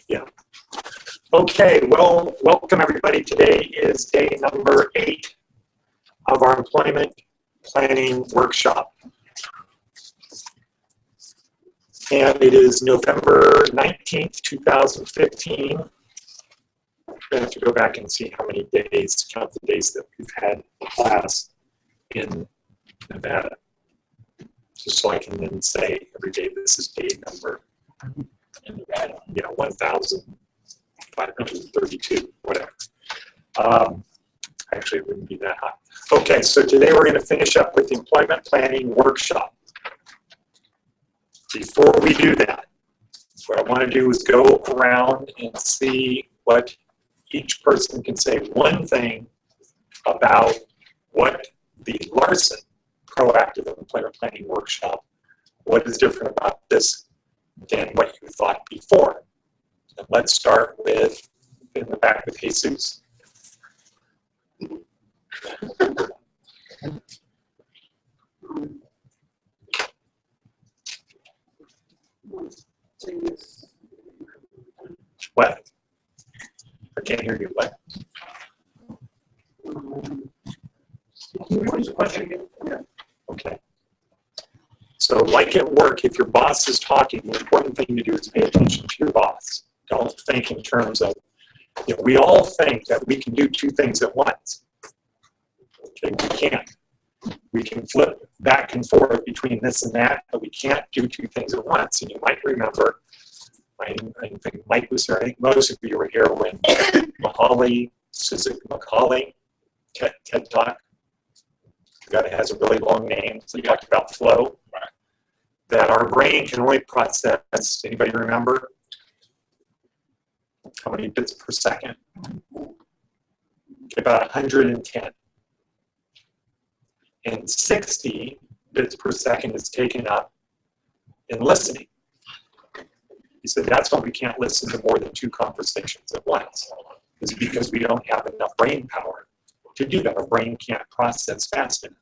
Yeah. Okay, well, welcome everybody. Today is day number 8 of our employment planning workshop. And it is November 19th, 2015. I have to go back and see how many days, count the days that we've had class in Nevada. Just so I can then say every day this is day number in Nevada, 1,532, whatever. Actually, it wouldn't be that high. Okay, so today we're going to finish up with the employment planning workshop. Before we do that, what I want to do is go around and see what each person can say one thing about what the Larson Proactive Employment Planning Workshop, what is different about this than what you thought before. And let's start with, in the back with Jesus. What? I can't hear you. What? Okay. So like at work, if your boss is talking, the important thing to do is pay attention to your boss. Don't think in terms of, we all think that we can do 2 things at once. Okay, we can't. We can flip back and forth between this and that, but we can't do 2 things at once. And you might remember, I think Mike was here, I think most of you were here when Suzuki Macaulay, TED Talk, the guy that has a really long name, so he talked about flow, that our brain can only process, anybody remember? How many bits per second? About 110. And 60 bits per second is taken up in listening. He said that's why we can't listen to more than 2 conversations at once. It's because we don't have enough brain power to do that. Our brain can't process fast enough.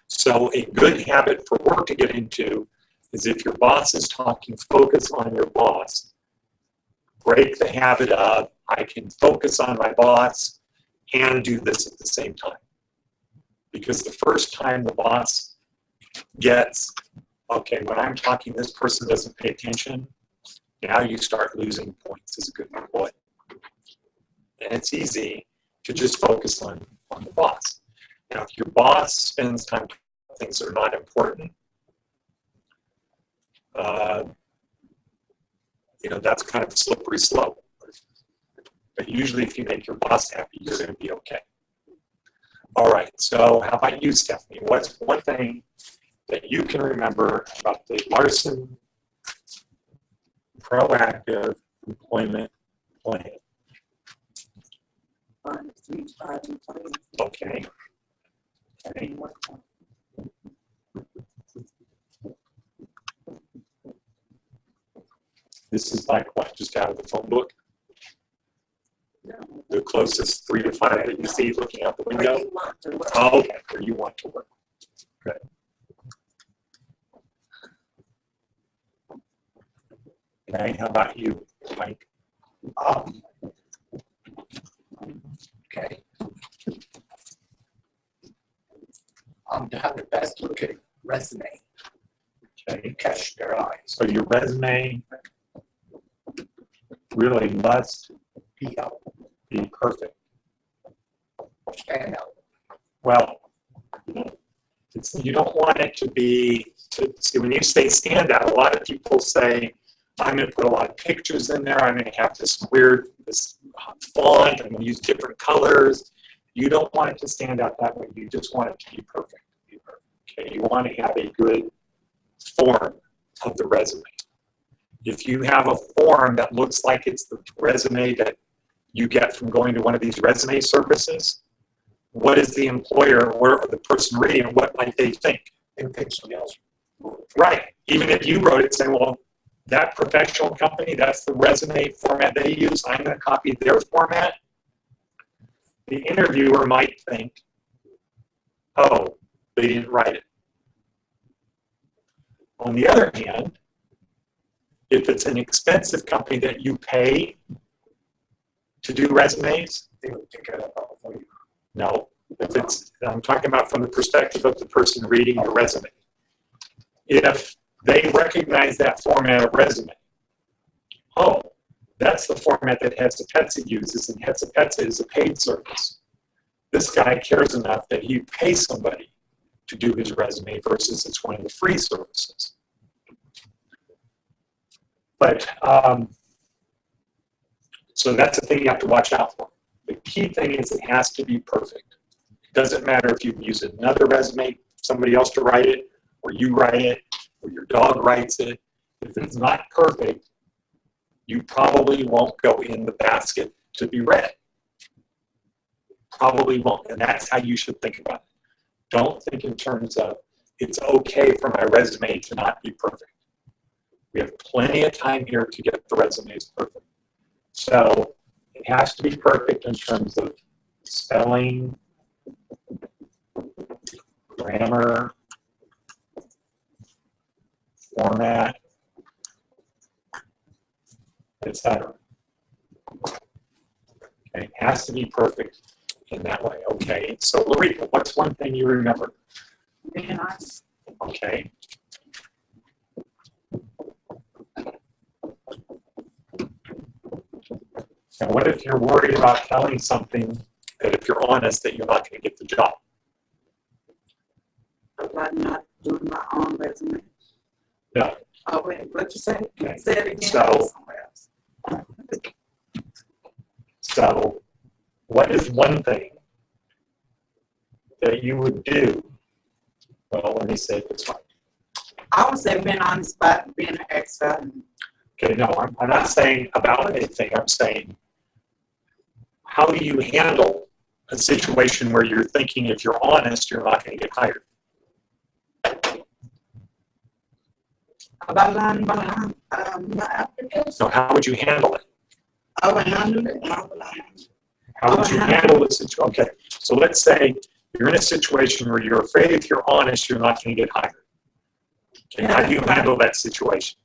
So a good habit for work to get into is if your boss is talking, focus on your boss. Break the habit of, I can focus on my boss and do this at the same time. Because the first time the boss gets, okay, when I'm talking, this person doesn't pay attention, now you start losing points as a good employee. And it's easy to just focus on the boss. Now, if your boss spends time talking about things that are not important, that's kind of a slippery slope. But usually if you make your boss happy, you're going to be okay. All right, so how about you, Stephanie? What's one thing that you can remember about the Larson Proactive Employment Plan? Okay. This is like what, just out of the phone book? No. The closest 3 to 5 that you see looking out the window? Oh, okay, where you want to work. Good. Okay, how about you, Mike? Okay. To have the best looking resume. Okay. Catch their eyes. So your resume really must be perfect. Stand out. Well, you don't want it to be, see, when you say stand out, a lot of people say, I'm going to put a lot of pictures in there. I'm going to have this font. I'm going to use different colors. You don't want it to stand out that way. You just want it to be perfect. Okay, you want to have a good form of the resume. If you have a form that looks like it's the resume that you get from going to one of these resume services, what is the employer or the person reading, what might they think? They would think something else. Right. Even if you wrote it saying, well, that professional company, that's the resume format they use, I'm going to copy their format. The interviewer might think, oh, they didn't write it. On the other hand, If it's an expensive company that you pay to do resumes, They would pick it up for you. no. If it's, I'm talking about from the perspective of the person reading your resume. If they recognize that format of resume, oh, that's the format that Hetsapetsa uses, and Hetsapetsa is a paid service. This guy cares enough that he pays somebody to do his resume versus it's one of the free services. But, so that's the thing you have to watch out for. The key thing is it has to be perfect. It doesn't matter if you use another resume, somebody else to write it, or you write it, or your dog writes it. If it's not perfect, you probably won't go in the basket to be read. Probably won't, and that's how you should think about it. Don't think in terms of, it's okay for my resume to not be perfect. We have plenty of time here to get the resumes perfect. So it has to be perfect in terms of spelling, grammar, format, etc. Okay, it has to be perfect in that way. Okay, so Larita, what's one thing you remember? Being honest. Okay. And what if you're worried about telling something that if you're honest that you're not going to get the job? About not doing my own resume. No. Oh, wait, what you say? Okay. Say it again. So- Somewhere else. So what is one thing that you would do? Well, let me say it this way. I would say being honest about being an expert. Okay, no, I'm not saying about anything. I'm saying, how do you handle a situation where you're thinking if you're honest, you're not going to get hired? About lying about my application. So how would you handle it? I would handle it. I would lie. How would you handle the situation? Okay, so let's say you're in a situation where you're afraid if you're honest, you're not going to get hired. Okay, how do you handle that situation?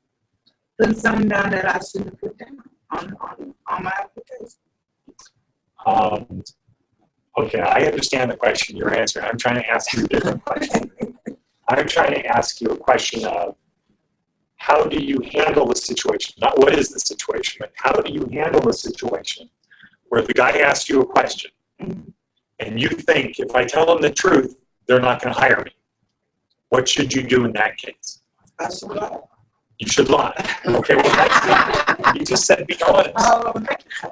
Put something down that I shouldn't put down on my application. Okay, I understand the question you're answering. I'm trying to ask you a different question. I'm trying to ask you a question of, how do you handle the situation? Not what is the situation, but how do you handle the situation where the guy asks you a question and you think, if I tell them the truth, they're not going to hire me? What should you do in that case? I should lie. You should lie. Okay, well, that's, you just said be honest. Oh,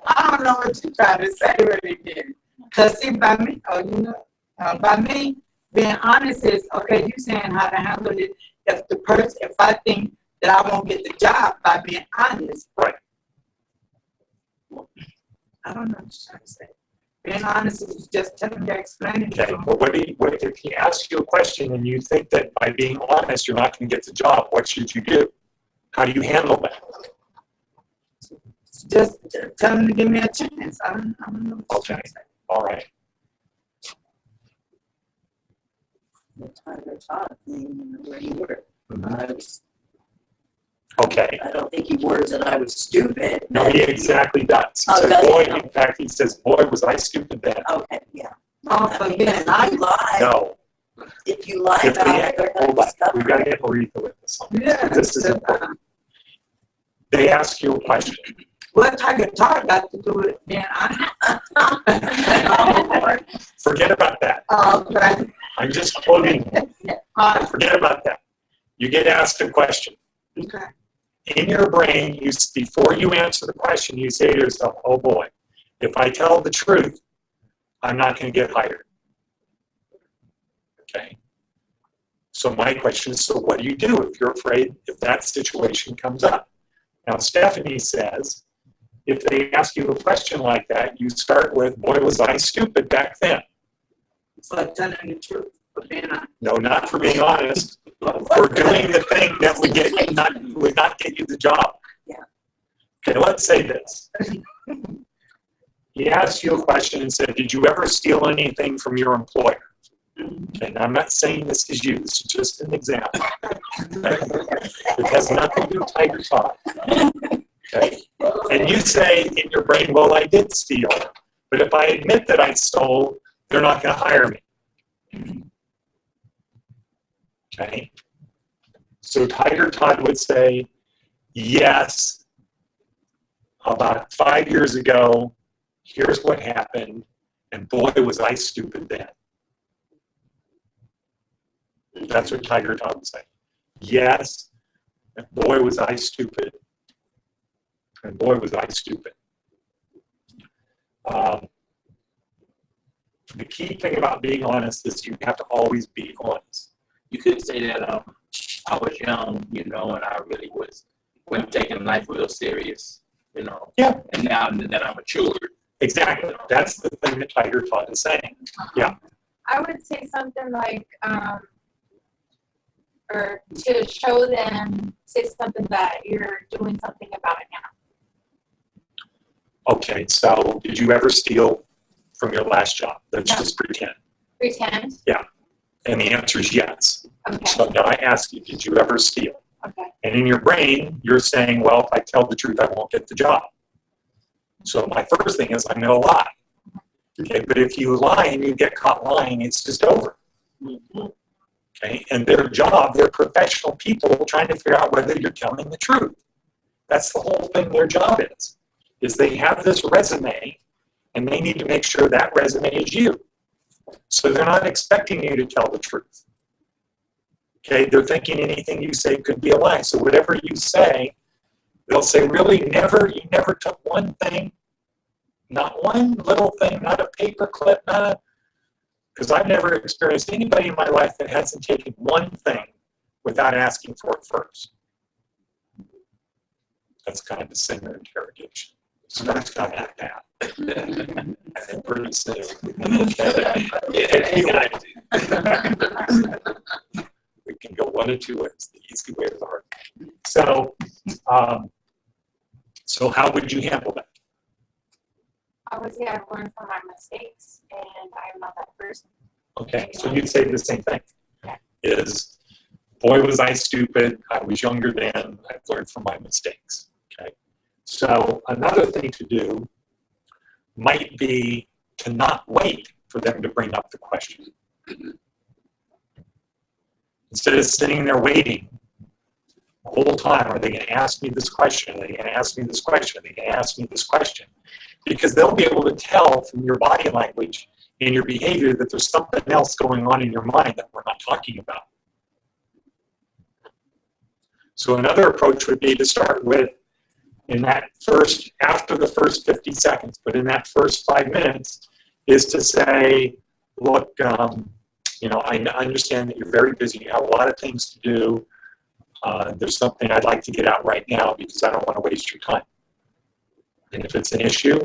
I don't know what you're trying to say really again. Because see, by me, by me, being honest is, okay, you saying how to handle it. If I think that I won't get the job by being honest. Right. I don't know what you're trying to say. Being honest is just telling you, explaining. Okay, but what if he asks you a question and you think that by being honest, you're not going to get the job? What should you do? How do you handle that? Just tell him to give me a chance. I don't know what you're trying to say. All right. The Tyler Todd thing, where you were. Okay. I don't think he words that I was stupid. No, he exactly does. He Oh, says, does he? boy, in fact, he says, boy, was I stupid then. Okay, yeah. Oh, I mean, forget if I lie, No. if you lie If about it, they're going to discover we've got to it. get Aretha with this one. Yeah. This is important. They ask you a question. what Tiger Todd got to do with being honest? Forget about that. Okay. I'm just quoting. Forget about that. You get asked a question. Okay. In your brain, before you answer the question, you say to yourself, oh boy, if I tell the truth, I'm not going to get hired. Okay. So my question is, so what do you do if you're afraid if that situation comes up? Now, Stephanie says, if they ask you a question like that, you start with, boy, was I stupid back then. So telling the truth, for being honest. No, not for being honest, for doing the thing that would not get you the job. Yeah. Okay, let's say this. He asked you a question and said, did you ever steal anything from your employer? Okay, and I'm not saying this is you. This is just an example. It has nothing to do with Tiger Todd. Okay, and you say in your brain, well, I did steal, but if I admit that I stole, they're not going to hire me. Okay, so Tiger Todd would say, yes, about 5 years ago, here's what happened, and boy, was I stupid then. That's what Tiger Todd would say. Yes, and boy, was I stupid. And boy, was I stupid. The key thing about being honest is you have to always be honest. You could say that I was young, and I really wasn't taking life real serious, Yeah. And now that I'm matured. Exactly. That's the thing that Tiger Todd is saying. Yeah. I would say something like, or to show them, say something that you're doing something about it now. Okay, so did you ever steal from your last job? Let's just pretend. Pretend. And the answer is yes. Okay. So now I ask you, did you ever steal? Okay. And in your brain, you're saying, well, if I tell the truth, I won't get the job. So my first thing is I'm going to lie. Okay, but if you lie and you get caught lying, it's just over. Okay, and their job, they're professional people trying to figure out whether you're telling the truth. That's the whole thing their job is they have this resume and they need to make sure that resume is you. So they're not expecting you to tell the truth. Okay, they're thinking anything you say could be a lie. So whatever you say, they'll say, really, you never took one thing, not one little thing, not a paper clip, because I've never experienced anybody in my life that hasn't taken one thing without asking for it first. That's kind of a similar interrogation. So that's kind of like that. And then pretty soon, we can go one of two ways, the easy way or the hard way. So how would you handle that? Obviously, I've learned from my mistakes, and I'm not that person. Okay, so you'd say the same thing. Is, boy, was I stupid. I was younger then. I've learned from my mistakes. Okay. So another thing to do might be to not wait for them to bring up the question. Instead of sitting there waiting the whole time, are they going to ask me this question? Are they going to ask me this question? Are they going to ask me this question? Because they'll be able to tell from your body language and your behavior that there's something else going on in your mind that we're not talking about. So another approach would be to start with, after the first 50 seconds, but in that first 5 minutes, is to say, look, I understand that you're very busy. You have a lot of things to do. There's something I'd like to get out right now because I don't want to waste your time. And if it's an issue,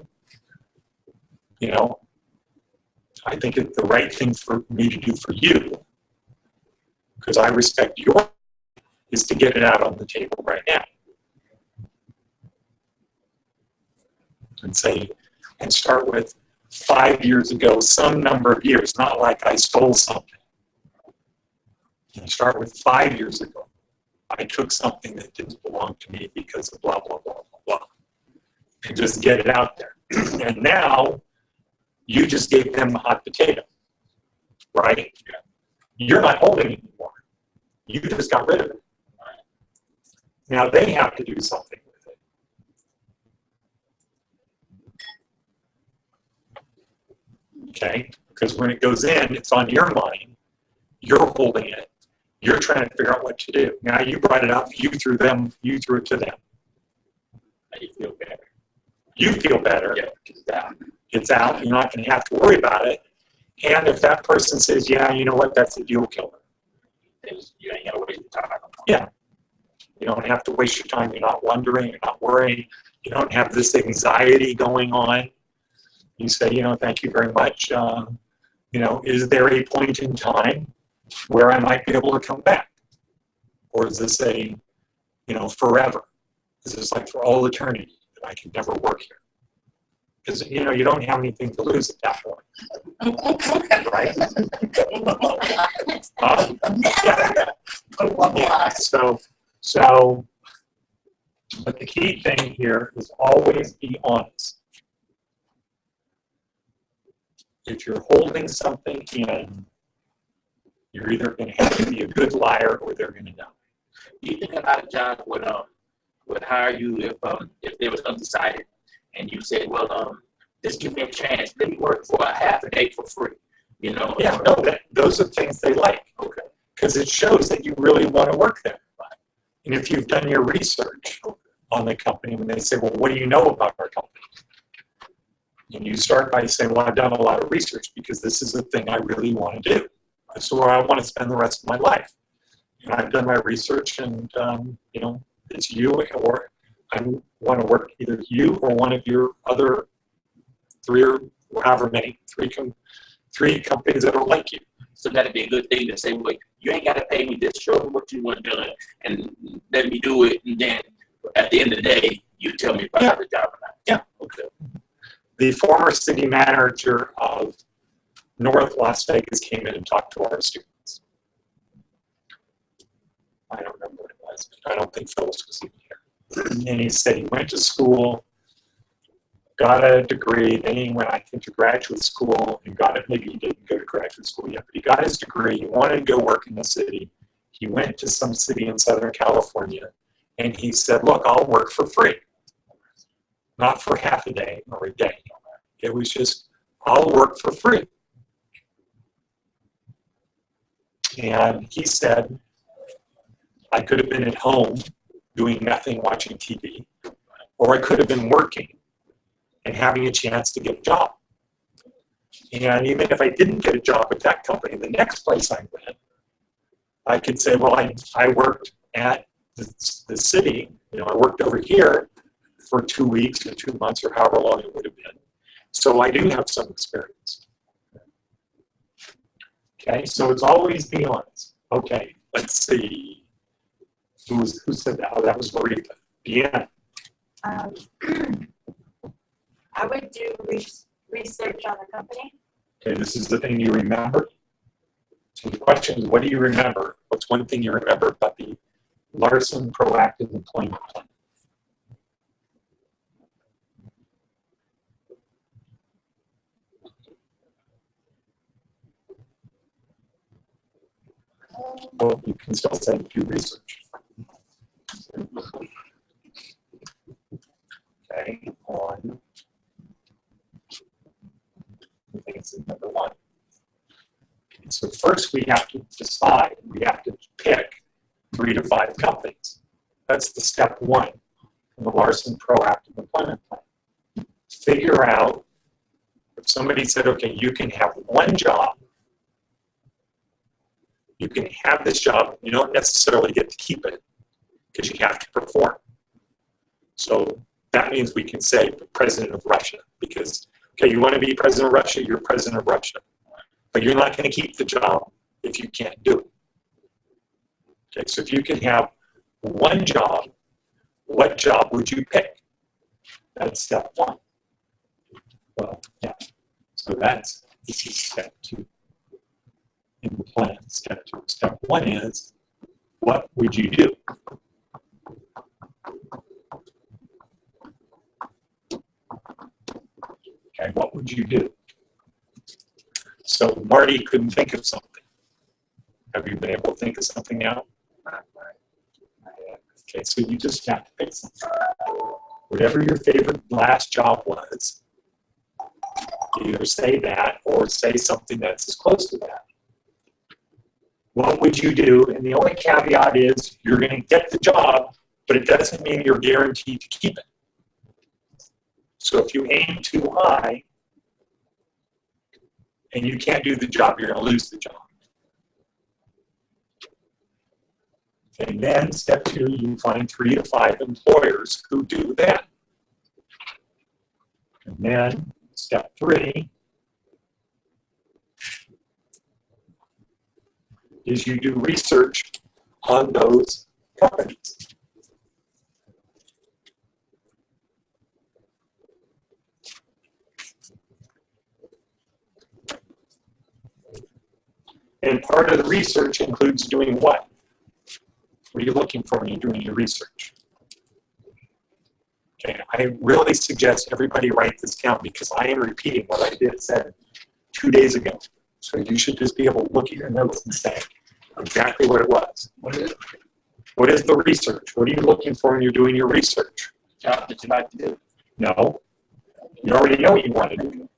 I think it's the right thing for me to do for you, because I respect your, is to get it out on the table right now. And start with 5 years ago, some number of years, not like I stole something. And start with 5 years ago. I took something that didn't belong to me because of blah, blah, blah, blah, blah. And just get it out there. And now, you just gave them the hot potato, right? You're not holding it anymore. You just got rid of it. Now they have to do something with it. Okay? Because when it goes in, it's on your mind. You're holding it. You're trying to figure out what to do. Now you brought it up. You threw it to them. Now you feel better. You feel better. Yeah, it's out. It's out. You're not going to have to worry about it. And if that person says, yeah, you know what, that's a deal killer. You ain't got to waste your time. Yeah. You don't have to waste your time. You're not wondering. You're not worrying. You don't have this anxiety going on. You say, thank you very much. Is there a point in time where I might be able to come back? Or is this forever? Is this like for all eternity that I can never work here? Because, you know, you don't have anything to lose at that point. Right? Yeah. So, but the key thing here is always be honest. If you're holding something in, you're either going to have to be a good liar or they're going to know. Do you think a lot of jobs would hire you if they was undecided and you said, well, just give me a chance, let me work for a half a day for free, you know? Yeah, no, those are things they like. Okay. Because it shows that you really want to work there. And if you've done your research on the company, when they say, well, what do you know about our company? And you start by saying, well, I've done a lot of research because this is the thing I really want to do. This is where I want to spend the rest of my life. And I've done my research and, you know, it's you or I want to work either you or one of your other three or however many, three companies that are like you. So that'd be a good thing to say, well, you ain't got to pay me, just show me what you want done and let me do it. And then at the end of the day, you tell me if I have a job or not. Yeah. Okay. The former city manager of North Las Vegas came in and talked to our students. I don't remember what it was, but I don't think Phyllis was even here. And he said he went to school, got a degree, then he went, I think, to graduate school and got it. Maybe he didn't go to graduate school yet, but he got his degree. He wanted to go work in the city. He went to some city in Southern California and he said, look, I'll work for free. Not for half a day or a day. It was just, I'll work for free. And he said, I could have been at home doing nothing, watching TV, or I could have been working and having a chance to get a job. And even if I didn't get a job at that company, the next place I went, I could say, well, I worked at the city, you know, I worked over here for 2 weeks or 2 months or however long it would have been. So I do have some experience. Okay, so it's always be honest. Okay, let's see. Who said that? Oh, that was Marita. Yeah. I would do research on the company. Okay, this is the thing you remember. So the question is, what do you remember? What's one thing you remember about the Larson Proactive Employment Plan? Well, you can still say do research. Okay, on I think it's number one. Okay, so first we have to decide, we have to pick 3 to 5 companies. That's the step one in the Larson Proactive Employment Plan. Figure out, if somebody said, okay, you can have one job, you can have this job, you don't necessarily get to keep it because you have to perform. So that means we can say the president of Russia because, okay, you want to be president of Russia, you're president of Russia. But you're not going to keep the job if you can't do it. Okay, so if you can have one job, what job would you pick? That's step one. Well, yeah. So this is step 2 in the plan. Step 2. Step 1 is, what would you do? Okay, what would you do? So Marty couldn't think of something. Have you been able to think of something now? Okay, so you just have to pick something. Whatever your favorite last job was, either say that or say something that's as close to that. What would you do? And the only caveat is you're going to get the job, but it doesn't mean you're guaranteed to keep it. So if you aim too high and you can't do the job, you're going to lose the job. And then step 2, you find 3 to 5 employers who do that. And then step 3 is you do research on those companies. And part of the research includes doing what? What are you looking for when you're doing your research? Okay, I really suggest everybody write this down because I am repeating what I said 2 days ago. So you should just be able to look at your notes and say exactly what it was. What is the research? What are you looking for when you're doing your research? Job that you like to do. No, you already know what you want to do.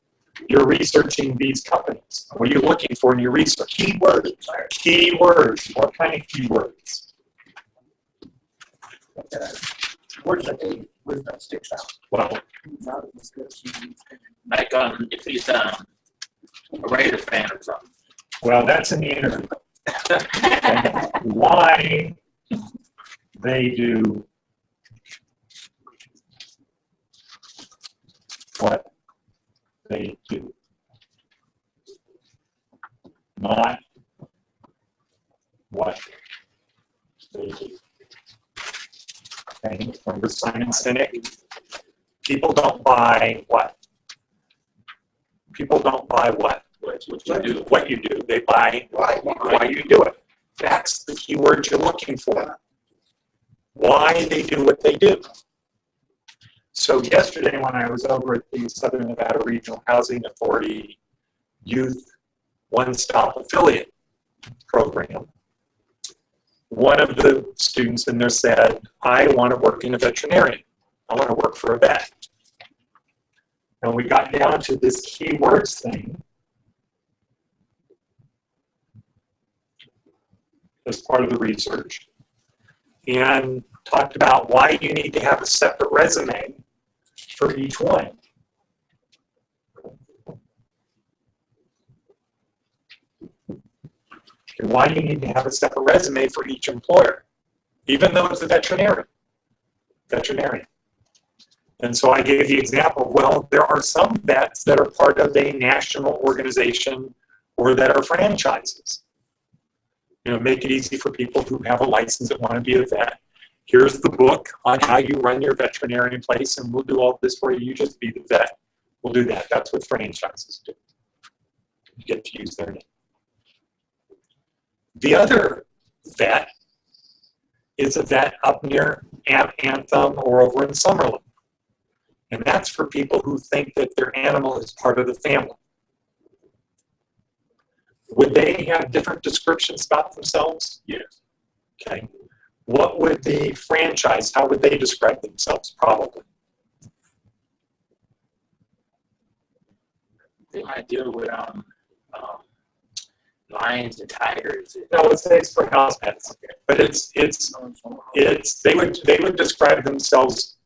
You're researching these companies. What are you looking for in your research? Keywords. Keywords. What kind of keywords? Words that sticks out. Well, Not a description. Like if he's a Raider fan or something. well, that's in the interview. Okay. Why they do what they do. Not what they do. Okay, remember Simon Sinek? People don't buy what? People don't buy what? What you do. What you do. They buy why you do it. That's the keyword you're looking for. Why they do what they do. So yesterday when I was over at the Southern Nevada Regional Housing Authority Youth One-Stop Affiliate Program, one of the students in there said, I want to work in a veterinarian. I want to work for a vet. And we got down to this keywords thing as part of the research and talked about why you need to have a separate resume for each one. And why you need to have a separate resume for each employer, even though it's a veterinarian. And so I gave the example, well, there are some vets that are part of a national organization or that are franchises. You know, make it easy for people who have a license that want to be a vet. Here's the book on how you run your veterinarian place, and we'll do all this for you. You just be the vet. We'll do that. That's what franchises do. You get to use their name. The other vet is a vet up near Anthem or over in Summerlin. And that's for people who think that their animal is part of the family. Would they have different descriptions about themselves? Yes. Okay. What would the franchise, how would they describe themselves? Probably. They might deal with lions and tigers. No, it's for house pets, but they would describe themselves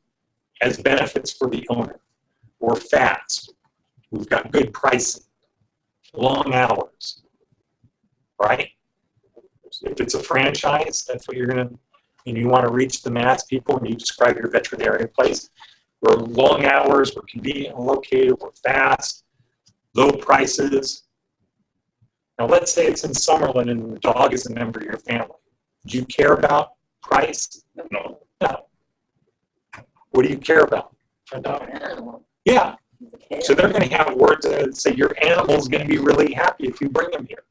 as benefits for the owner, or fast. We've got good pricing, long hours, right? If it's a franchise, that's what you're gonna, and you want to reach the mass people, and you describe your veterinarian place. We're long hours, we're conveniently located, we're fast, low prices. Now let's say it's in Summerlin and the dog is a member of your family. Do you care about price? No. What do you care about? Yeah. So they're going to have words that say your animal is going to be really happy if you bring them here.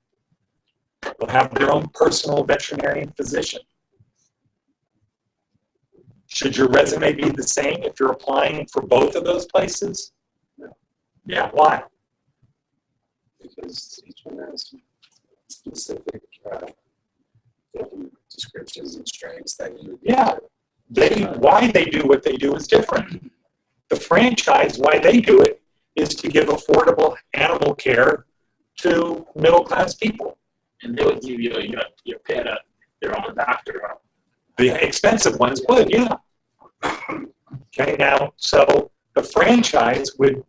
They'll have their own personal veterinarian physician. Should your resume be the same if you're applying for both of those places? Yeah, why? Because each one has specific descriptions and strengths that you. Yeah. Why they do what they do is different. The franchise, why they do it, is to give affordable animal care to middle-class people. And they would give you your pet their own doctor. The expensive ones would, yeah. Okay, now, so the franchise would,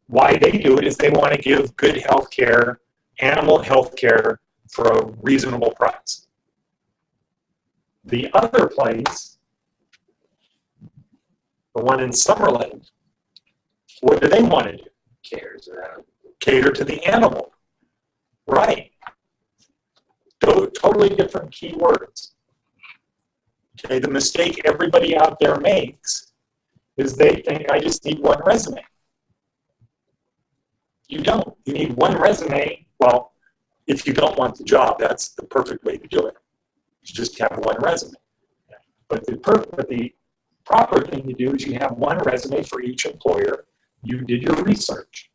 why they do it is they want to give good health care, animal health care for a reasonable price. The other place, the one in Summerlin, what do they want to do? Cater to the animal. Right. Totally different keywords. Okay, the mistake everybody out there makes is they think I just need one resume. You don't. You need one resume. Well, If you don't want the job, that's the perfect way to do it. You just have one resume. But the proper thing to do is you have one resume for each employer. You did your research.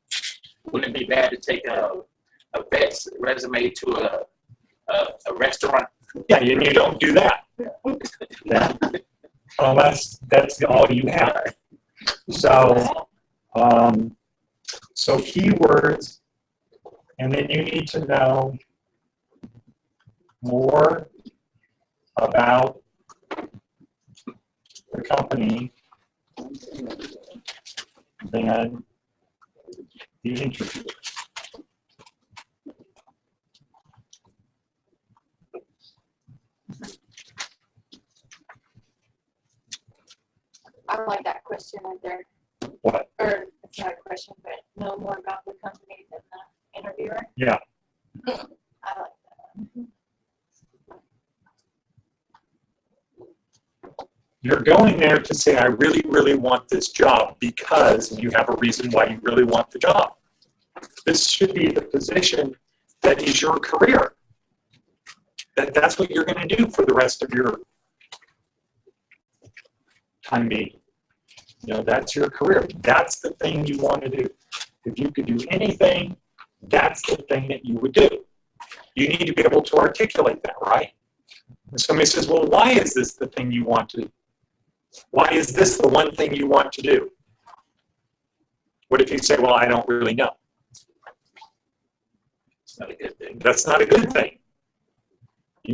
Wouldn't it be bad to take a vet's resume to a restaurant? Yeah, you don't do that. Yeah. Unless that's all you have. So, so keywords, and then you need to know more about the company than the interviewer. I like that question right there. What? Or it's not a question, but know more about the company than the interviewer. Yeah. I like that. You're going there to say, I really, really want this job because you have a reason why you really want the job. This should be the position that is your career. That's what you're going to do for the rest of your time being. You know, that's your career. That's the thing you want to do. If you could do anything, that's the thing that you would do. You need to be able to articulate that, right? And somebody says, well, why is this the thing you want to do? Why is this the one thing you want to do? What if you say, well, I don't really know? It's not a good thing. That's not a good thing.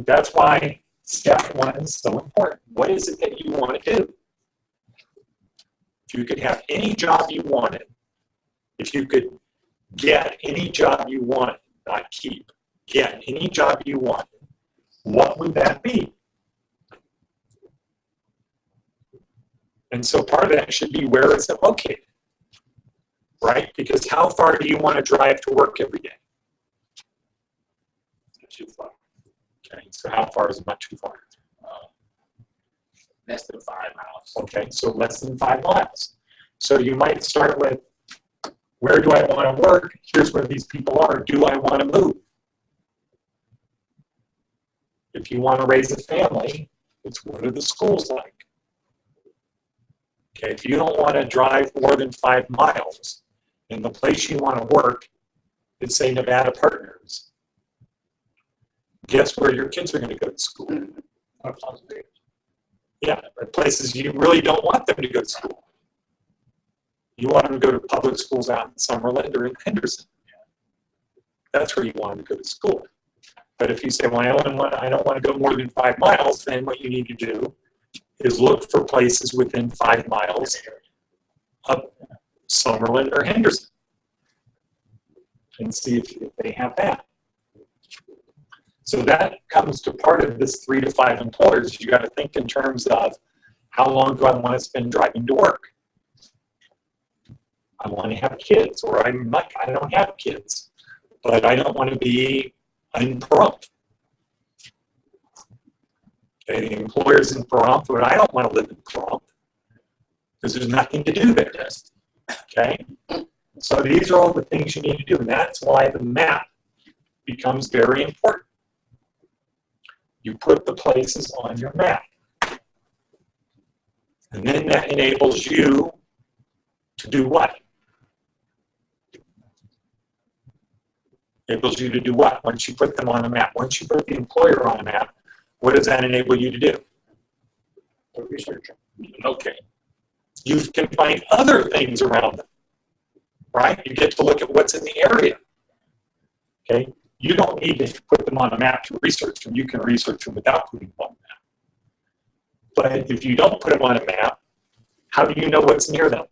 That's why step one is so important. What is it that you want to do? If you could have any job you wanted, if you could get any job you wanted, not keep, get any job you wanted, what would that be? And so part of that should be, where is it located? Right? Because how far do you want to drive to work every day? Not too far. Okay, so how far is not too far? Less than 5 miles. Okay, so less than 5 miles. So you might start with, where do I want to work? Here's where these people are. Do I want to move? If you want to raise a family, it's what are the schools like? Okay, if you don't want to drive more than 5 miles, and the place you want to work is, say, Nevada Partners, guess where your kids are going to go to school? Yeah, places you really don't want them to go to school. You want them to go to public schools out in Summerlin or in Henderson. That's where you want them to go to school. But if you say, well, I don't want to go more than 5 miles, then what you need to do is look for places within 5 miles of Summerlin or Henderson and see if they have that. So that comes to part of this 3 to 5 employers. You got to think in terms of, how long do I want to spend driving to work? I want to have kids, or I don't have kids, but I don't want to be in Pahrump. Okay, the employer's in Pahrump, but I don't want to live in Pahrump because there's nothing to do there. Okay, so these are all the things you need to do, and that's why the map becomes very important. You put the places on your map. And then that enables you to do what? Enables you to do what? Once you put them on a map, once you put the employer on a map, what does that enable you to do? Research. Okay. You can find other things around them, right? You get to look at what's in the area. Okay? You don't need to put them on a map to research them. You can research them without putting them on a map. But if you don't put them on a map, how do you know what's near them?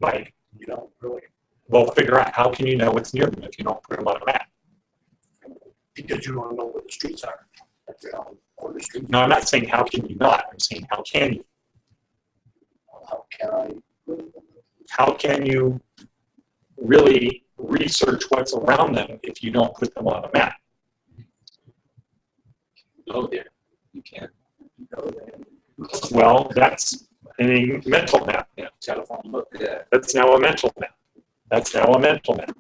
Like, You don't really, well, figure out, how can you know what's near them if you don't put them on a map? because you don't know where the streets are. Or the streets. No, I'm not saying how can you not. I'm saying how can you? How can I? How can you really research what's around them if you don't put them on a map? Go there. You can't go there. Well, that's a mental map. Telephone book. Yeah. That's now a mental map. That's now a mental map.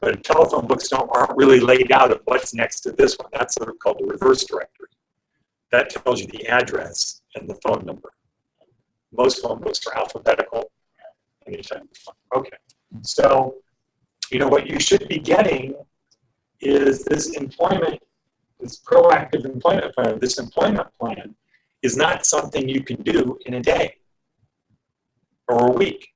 But telephone books aren't really laid out of what's next to this one. That's sort of called the reverse directory. That tells you the address and the phone number. Most phone books are alphabetical. Anytime. Okay. So, what you should be getting is this proactive employment plan. This employment plan is not something you can do in a day or a week.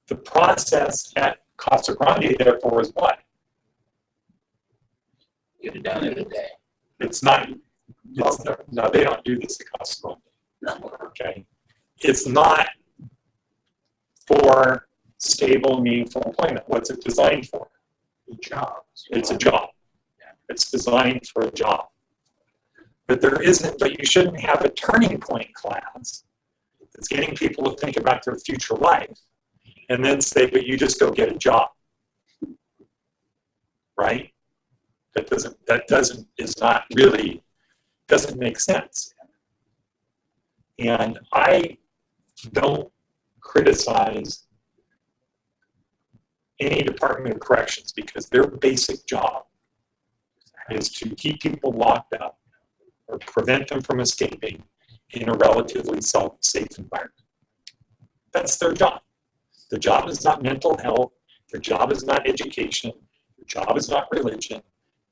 The process at Casa Grande, therefore, is what? Get it done in a day. It's not. No, they don't do this at Casa Grande. No. Okay. It's not for stable, meaningful employment. What's it designed for? The jobs. It's a job. It's designed for a job. But you shouldn't have a turning point class that's getting people to think about their future life and then say, but you just go get a job. Right? That doesn't make sense. And I don't criticize any Department of Corrections because their basic job is to keep people locked up or prevent them from escaping in a relatively safe environment. That's their job. Their job is not mental health. Their job is not education. Their job is not religion.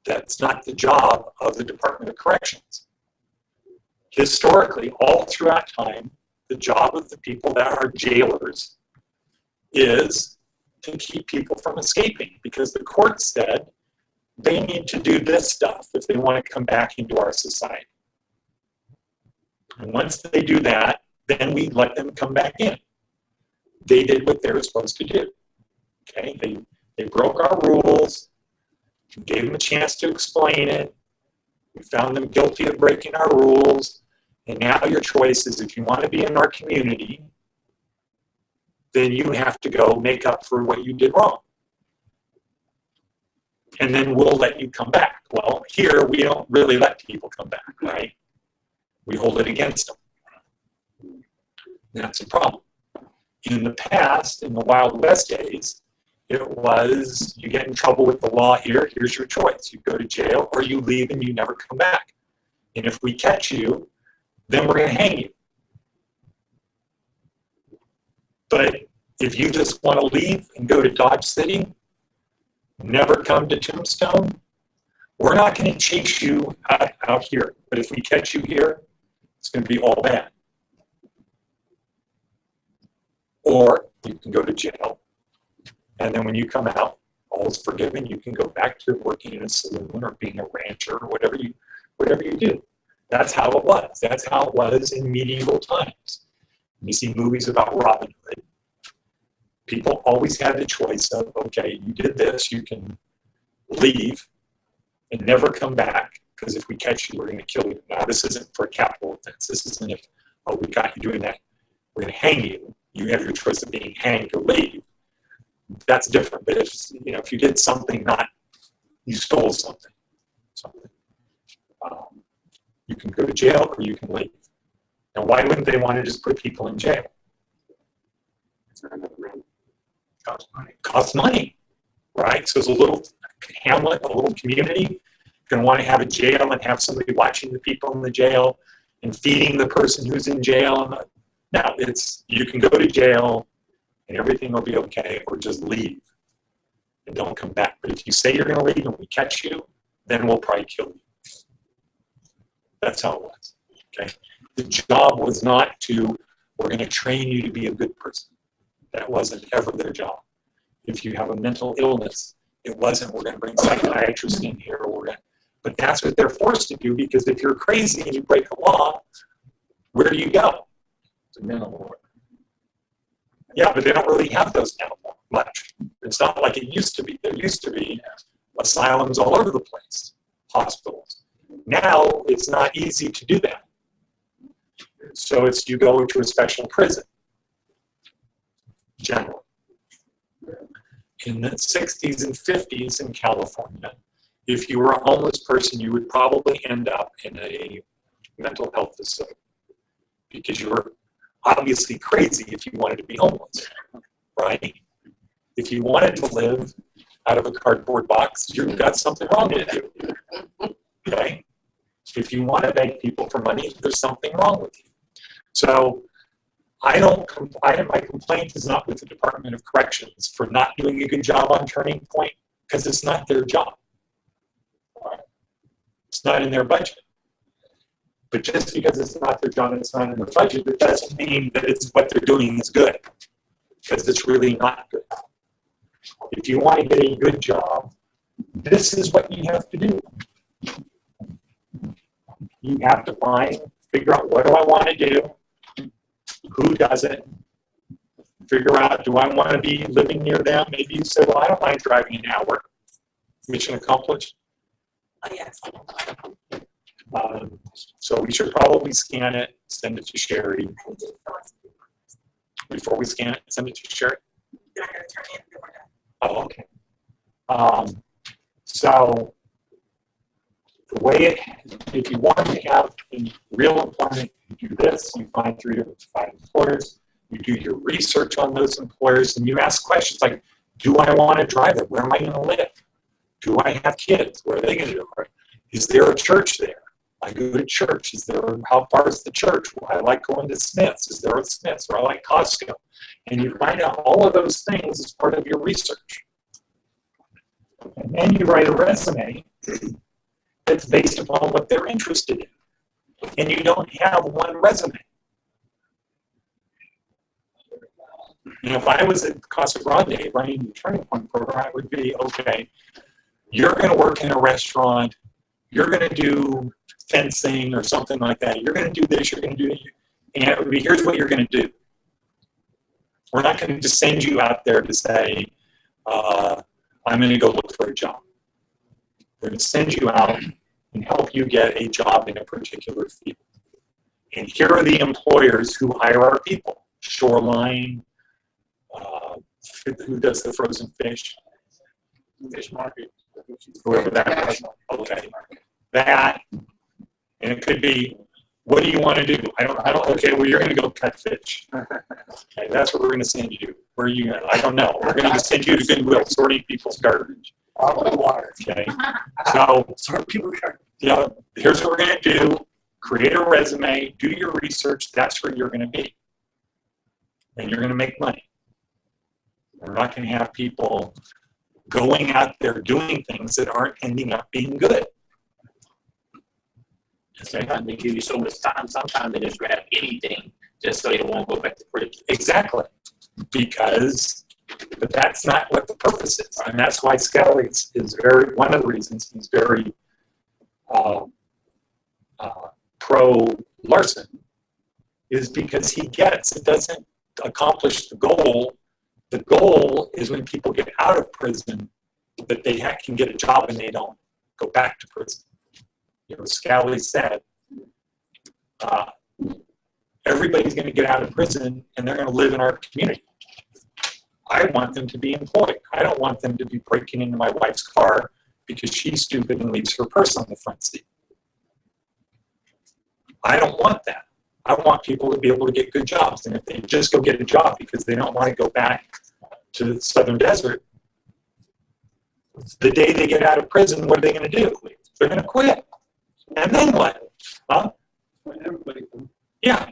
That's not the job of the Department of Corrections. Historically, all throughout time, the job of the people that are jailers is to keep people from escaping because the court said they need to do this stuff if they want to come back into our society. And once they do that, then we let them come back in. They did what they were supposed to do. Okay, they broke our rules. We gave them a chance to explain it. We found them guilty of breaking our rules. And now your choice is if you want to be in our community, then you have to go make up for what you did wrong. And then we'll let you come back. Well, here we don't really let people come back, right? We hold it against them. That's a problem. In the past, in the Wild West days, it was you get in trouble with the law here, here's your choice. You go to jail or you leave and you never come back. And if we catch you, then we're going to hang you. But if you just want to leave and go to Dodge City, never come to Tombstone, we're not going to chase you out here. But if we catch you here, it's going to be all bad. Or you can go to jail. And then when you come out, all is forgiven. You can go back to working in a saloon or being a rancher or whatever you do. That's how it was. That's how it was in medieval times. You see movies about Robin Hood. People always had the choice of, okay, you did this, you can leave and never come back, because if we catch you, we're going to kill you. Now, this isn't for a capital offense. This isn't if, oh, we got you doing that, we're going to hang you. You have your choice of being hanged or leave. That's different. But if you did something, you stole something. You can go to jail or you can leave. Now, why wouldn't they want to just put people in jail? Costs money, right? So it's a little hamlet, a little community. You're going to want to have a jail and have somebody watching the people in the jail and feeding the person who's in jail. Now, you can go to jail and everything will be okay, or just leave and don't come back. But if you say you're going to leave and we catch you, then we'll probably kill you. That's how it was. Okay. The job was not we're going to train you to be a good person. That wasn't ever their job. If you have a mental illness, it wasn't, we're going to bring psychiatrists in here. But that's what they're forced to do, because if you're crazy and you break a law, where do you go? To mental ward. Yeah, but they don't really have those now much. It's not like it used to be. There used to be asylums all over the place, hospitals. Now, it's not easy to do that. So you go to a special prison, generally. In the 60s and 50s in California, if you were a homeless person, you would probably end up in a mental health facility, because you were obviously crazy if you wanted to be homeless, right? If you wanted to live out of a cardboard box, you've got something wrong with you. Okay? If you want to beg people for money, there's something wrong with you. So my complaint is not with the Department of Corrections for not doing a good job on Turning Point, because it's not their job. It's not in their budget. But just because it's not their job and it's not in their budget, it doesn't mean that it's what they're doing is good, because it's really not good. If you want to get a good job, this is what you have to do. You have to figure out, what do I want to do? Who does it? Figure out, do I want to be living near them? Maybe you say, well, I don't mind driving an hour. Mission accomplished. Yes. So we should probably scan it, send it to Sherry. Before we scan it, send it to Sherry. Oh, okay. So the way if you want to have real employment, you do this, you find 3 to 5 employers, you do your research on those employers, and you ask questions like, do I want to drive it? Where am I going to live? Do I have kids? Where are they going to do it? Is there a church there? I go to church. How far is the church? Well, I like going to Smith's. Is there a Smith's? Or I like Costco. And you find out all of those things as part of your research. And then you write a resume that's based upon what they're interested in. And you don't have one resume. If I was at Casa Grande running the Turning Point program, it would be, okay, you're going to work in a restaurant, you're going to do fencing or something like that, you're going to do this, you're going to do that, and it would be, here's what you're going to do. We're not going to just send you out there to say, I'm going to go look for a job. We're going to send you out and help you get a job in a particular field. And here are the employers who hire our people. Shoreline, who does the frozen fish? Fish market. Whoever that was. Okay. That, and it could be, what do you want to do? I don't, okay, well, you're going to go cut fish. Okay, that's what we're going to send you. Where are you going to, I don't know. We're going to send you to Goodwill, sorting people's garbage. Water. Okay. So, Sorry, people are. Here's what we're going to do. Create a resume, do your research. That's where you're going to be. And you're going to make money. We're not going to have people going out there doing things that aren't ending up being good. Sometimes they give you so much time. Sometimes they just grab anything just so they won't go back to prison. Exactly. But that's not what the purpose is. And that's why Skelly is one of the reasons he's very pro Larson, is because he gets it doesn't accomplish the goal. The goal is when people get out of prison, that they can get a job and they don't go back to prison. Scally said, everybody's going to get out of prison and they're going to live in our community. I want them to be employed. I don't want them to be breaking into my wife's car because she's stupid and leaves her purse on the front seat. I don't want that. I want people to be able to get good jobs. And if they just go get a job because they don't want to go back to the Southern Desert, the day they get out of prison, what are they going to do? They're going to quit. And then what? Huh? Yeah.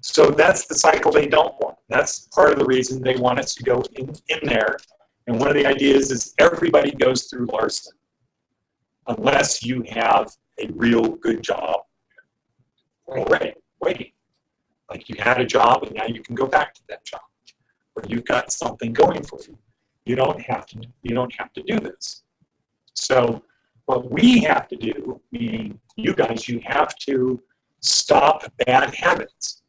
So that's the cycle they don't want. That's part of the reason they want us to go in there. And one of the ideas is everybody goes through Larson unless you have a real good job already waiting. Like you had a job and now you can go back to that job. Or you've got something going for you. You don't have to do this. So what we have to do, meaning you guys, you have to stop bad habits.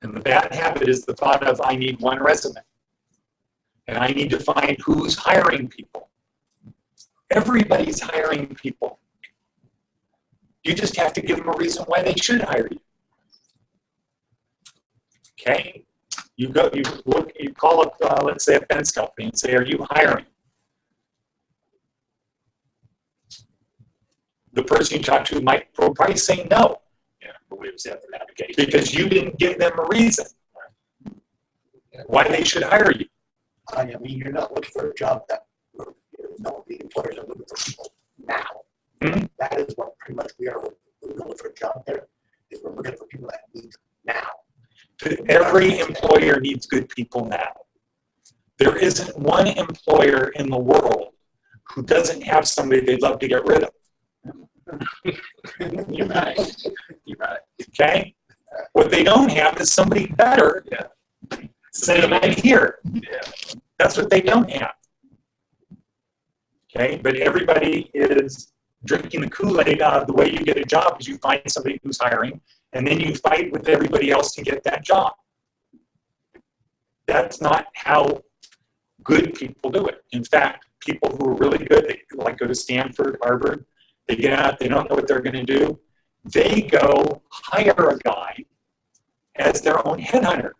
And the bad habit is the thought of, I need one resume. And I need to find who's hiring people. Everybody's hiring people. You just have to give them a reason why they should hire you. Okay? You call up, let's say, a fence company and say, are you hiring? The person you talk to might probably say no. Yeah, but we just have an application. Because you didn't give them a reason why they should hire you. I mean, you're not looking for a job that, no, the employers are looking for people now. Mhm. That is what pretty much we are looking for a job there, is we're looking for people that need now. Every employer needs good people now. There isn't one employer in the world who doesn't have somebody they'd love to get rid of. You're right. You're right. Okay? What they don't have is somebody better. Yeah. Send them in here. Yeah. That's what they don't have. Okay? But everybody is drinking the Kool-Aid out of the way you get a job is you find somebody who's hiring, and then you fight with everybody else to get that job. That's not how good people do it. In fact, people who are really good, they like go to Stanford, Harvard, they get out, they don't know what they're going to do. They go hire a guy as their own headhunter.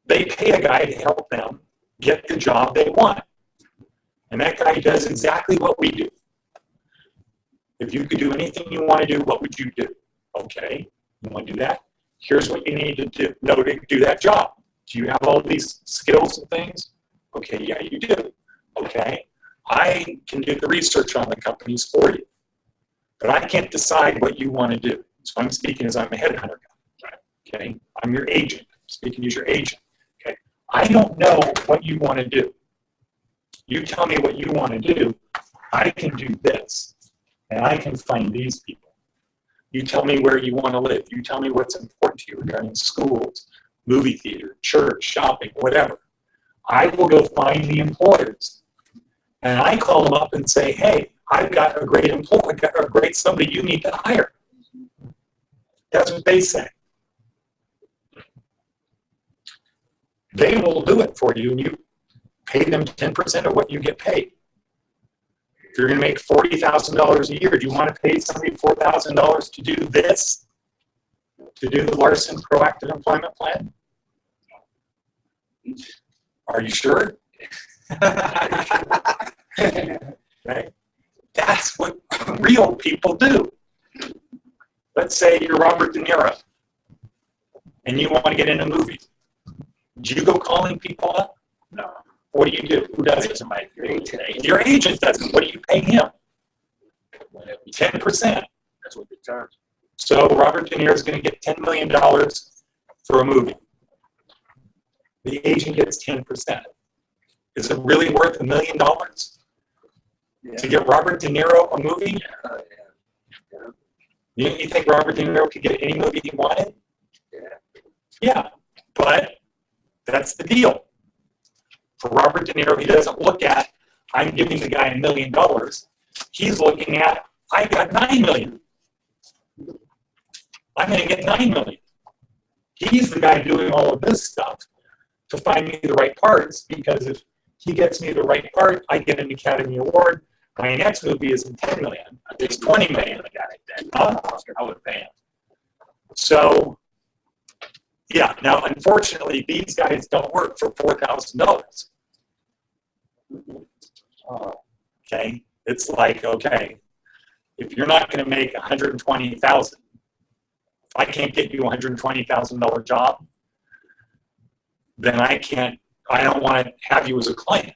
They pay a guy to help them get the job they want. And that guy does exactly what we do. If you could do anything you want to do, what would you do? Okay, you want to do that? Here's what you need to know to do that job. Do you have all these skills and things? Okay, yeah, you do. Okay, I can do the research on the companies for you, but I can't decide what you want to do. So I'm speaking as I'm a headhunter guy. Okay, I'm your agent. I'm speaking as your agent. Okay, I don't know what you want to do. You tell me what you want to do. I can do this, and I can find these people. You tell me where you want to live. You tell me what's important to you regarding schools, movie theater, church, shopping, whatever. I will go find the employers. And I call them up and say, hey, I've got a great employee, got a great somebody you need to hire. That's what they say. They will do it for you, and you pay them 10% of what you get paid. If you're going to make $40,000 a year, do you want to pay somebody $4,000 to do this? To do the Larson Proactive Employment Plan? Are you sure? Right? That's what real people do. Let's say you're Robert De Niro and you want to get in a movie. Do you go calling people up? No. What do you do? Who does it? Somebody, your agent. Your agent does it. What do you pay him? Whatever. 10%. That's what they charge. So Robert De Niro is going to get $10 million for a movie. The agent gets 10%. Is it really worth $1 million to get Robert De Niro a movie? You think Robert De Niro could get any movie he wanted? Yeah, but that's the deal. For Robert De Niro, he doesn't look at, I'm giving the guy $1 million. He's looking at, I got $9 million. I'm going to get $9 million. He's the guy doing all of this stuff to find me the right parts, because if he gets me the right part, I get an Academy Award. My next movie isn't $10 million. It's $20 million. I got it then. I would pay him. So, yeah. Now, unfortunately, these guys don't work for $4,000. Okay. It's like, okay, if you're not going to make $120,000, if I can't get you a $120,000 job, then I don't want to have you as a client,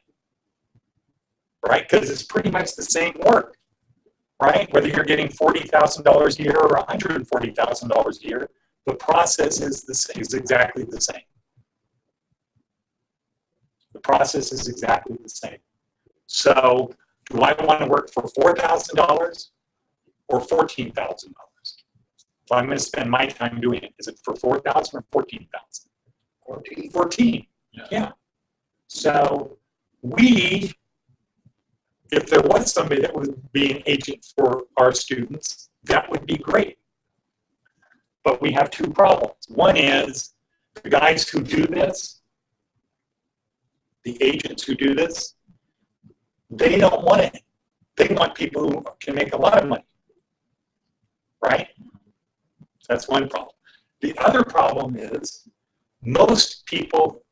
right? Because it's pretty much the same work, right? Whether you're getting $40,000 a year or $140,000 a year, the process is exactly the same. The process is exactly the same. So, do I want to work for $4,000 or $14,000? If I'm going to spend my time doing it, is it for $4,000 or $14,000? 14. Yeah. So if there was somebody that would be an agent for our students, that would be great. But we have two problems. One is the guys who do this, the agents who do this, they don't want it. They want people who can make a lot of money, right? That's one problem. The other problem is most people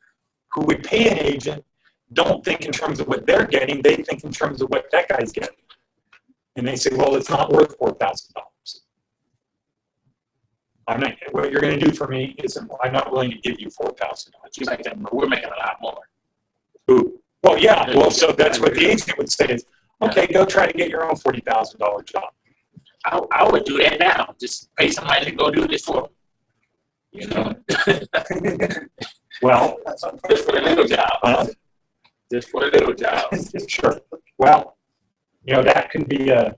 who would pay an agent don't think in terms of what they're getting. They think in terms of what that guy's getting. And they say, well, it's not worth $4,000. I'm not, what you're gonna do for me is, I'm not willing to give you $4,000. You make that, we're making a lot more. Ooh. Well, yeah, well, so that's what the agent would say is, okay, go try to get your own $40,000 job. I would do that now. Just pay somebody to go do this for me. You know? Well, Just for a little job. Just for a little job. sure. Well, you know, that can be a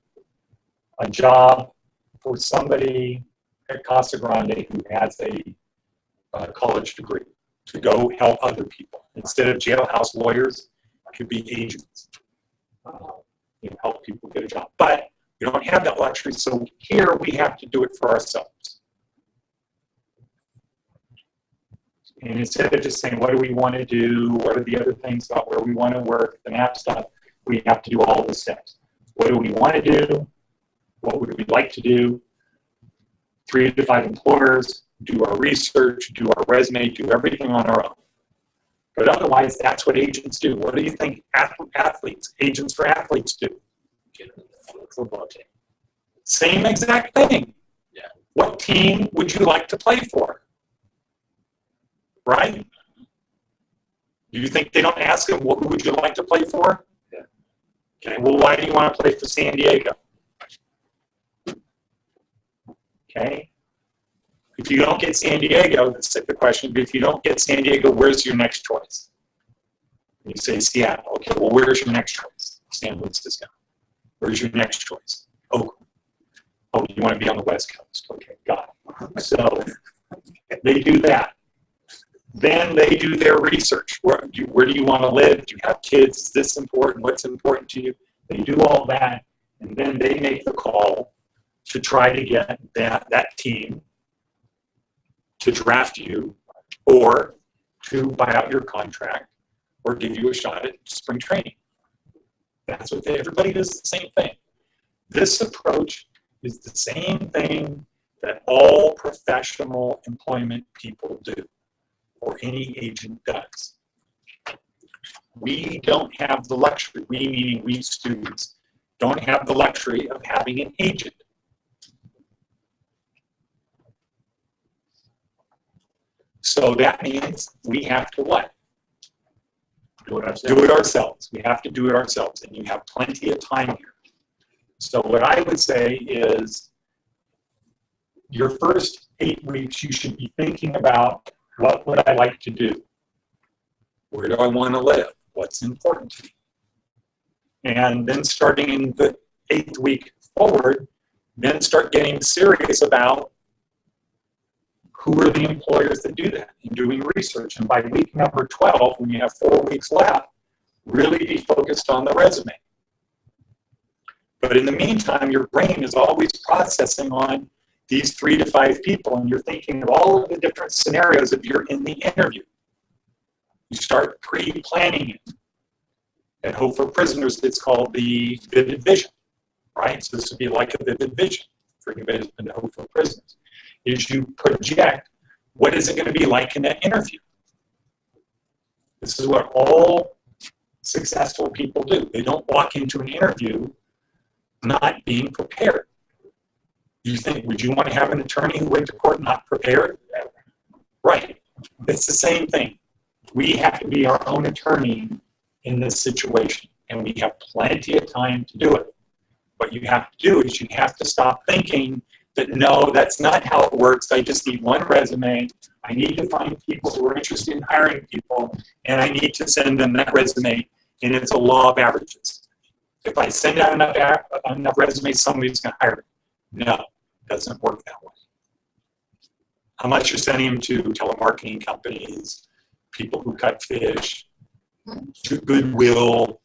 job for somebody at Casa Grande who has a college degree to go help other people. Instead of jailhouse lawyers, it could be agents. You know, help people get a job. But we don't have that luxury, so here we have to do it for ourselves. And instead of just saying, what do we want to do? What are the other things about where we want to work, the map stuff, we have to do all the steps. What do we want to do? What would we like to do? 3 to 5 employers, do our research, do our resume, do everything on our own. But otherwise, that's what agents do. What do you think agents for athletes do? Get a football team. Same exact thing. Yeah. What team would you like to play for? Right? Do you think they don't ask them, what would you like to play for? Yeah. Okay, well, why do you want to play for San Diego? Okay. If you don't get San Diego, that's the question. If you don't get San Diego, where's your next choice? You say Seattle. Okay, well, where's your next choice? San Francisco. Where's your next choice? Oakland. Oh, you want to be on the West Coast. Okay, got it. So they do that. Then they do their research. Where do you want to live? Do you have kids? Is this important? What's important to you? They do all that, and then they make the call to try to get that team to draft you or to buy out your contract or give you a shot at spring training. That's what everybody does the same thing. This approach is the same thing that all professional employment people do, or any agent does. We don't have the luxury, we meaning we students, don't have the luxury of having an agent. So that means we have to what? Do it ourselves. Do it ourselves. We have to do it ourselves, and you have plenty of time here. So what I would say is your first 8 weeks, you should be thinking about, what would I like to do? Where do I want to live? What's important to me? And then starting in the 8th week forward, then start getting serious about who are the employers that do that and doing research. And by week number 12, when you have 4 weeks left, really be focused on the resume. But in the meantime, your brain is always processing on these 3 to 5 people, and you're thinking of all of the different scenarios if you're in the interview. You start pre-planning it. At Hope for Prisoners, it's called the vivid vision, right? So this would be like a vivid vision for anybody in Hope for Prisoners. Is you project what is it going to be like in that interview. This is what all successful people do. They don't walk into an interview not being prepared. You think, would you want to have an attorney who went to court not prepared? Right. It's the same thing. We have to be our own attorney in this situation, and we have plenty of time to do it. What you have to do is you have to stop thinking that, no, that's not how it works. I just need one resume. I need to find people who are interested in hiring people, and I need to send them that resume, and it's a law of averages. If I send out enough resumes, somebody's going to hire me. No, it doesn't work that way. Unless you're sending them to telemarketing companies, people who cut fish, to Goodwill,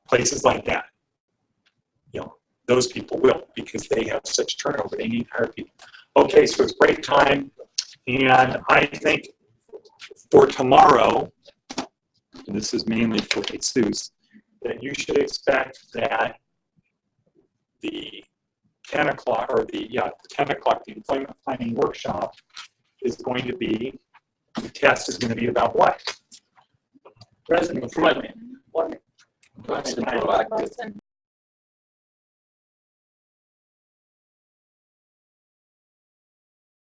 places like that. You know, those people will, because they have such turnover. They need to hire people. Okay, so it's break time, and I think for tomorrow, and this is mainly for Jesus, that you should expect that the 10 o'clock, or the 10 o'clock, the employment planning workshop is going to be, the test is going to be about what? President employment. Person